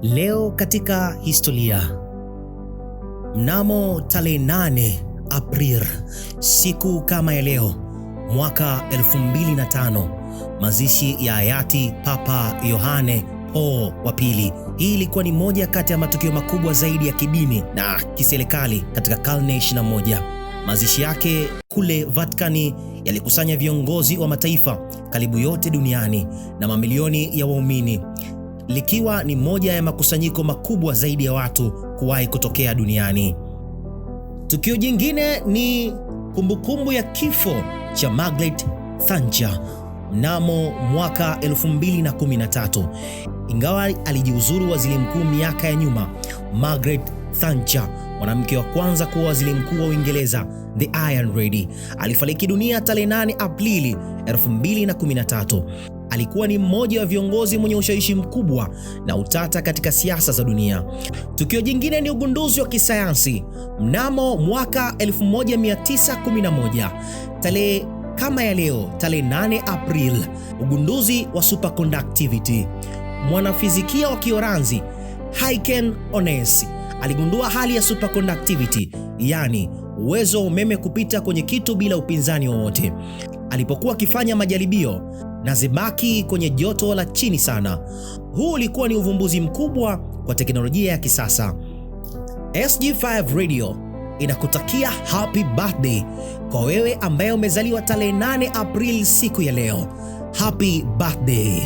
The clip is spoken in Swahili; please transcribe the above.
Leo katika historia. Mnamo tarehe 8 Aprili, siku kama ya leo, mwaka 2005, mazishi ya hayati Papa Yohane Paul wa pili. Hii ilikuwa ni moja kati ya matukio makubwa zaidi ya kidini na kiserikali katika karne 21. Mazishi yake kule Vatikani yalikusanya viongozi wa mataifa karibu yote duniani na mamilioni ya waumini, likiwa ni moja ya makusanyiko makubwa zaidi ya watu kuwahi kutokea duniani. Tukio jingine ni kumbukumbu ya kifo cha Margaret Thatcher mnamo mwaka 2013. Ingawa alijiuzuru waziri mkuu miaka ya nyuma, Margaret Thatcher, mwanamke wa kwanza kuwa waziri mkuu wa Uingereza, the Iron Lady, alifariki dunia tarehe 8 Aprili 2013. Alikuwa ni mmoja wa viongozi mwenye ushawishi mkubwa na utata katika siasa za dunia. Tukio jingine ni ugunduzi wa kisayansi mnamo mwaka 1911. Tarehe kama ya leo, tarehe 8 Aprili, ugunduzi wa superconductivity. Mwanafizikia wa Kiholanzi Huygens Onnes aligundua hali ya superconductivity, yani uwezo wa umeme kupita kwenye kitu bila upinzani wowote, alipokuwa akifanya majaribio na zibaki kwenye joto la chini sana. Huu ulikuwa ni uvumbuzi mkubwa kwa teknolojia ya kisasa. SG5 Radio inakutakia happy birthday kwa wewe ambaye umezaliwa tarehe 8 Aprili siku ya leo. Happy birthday.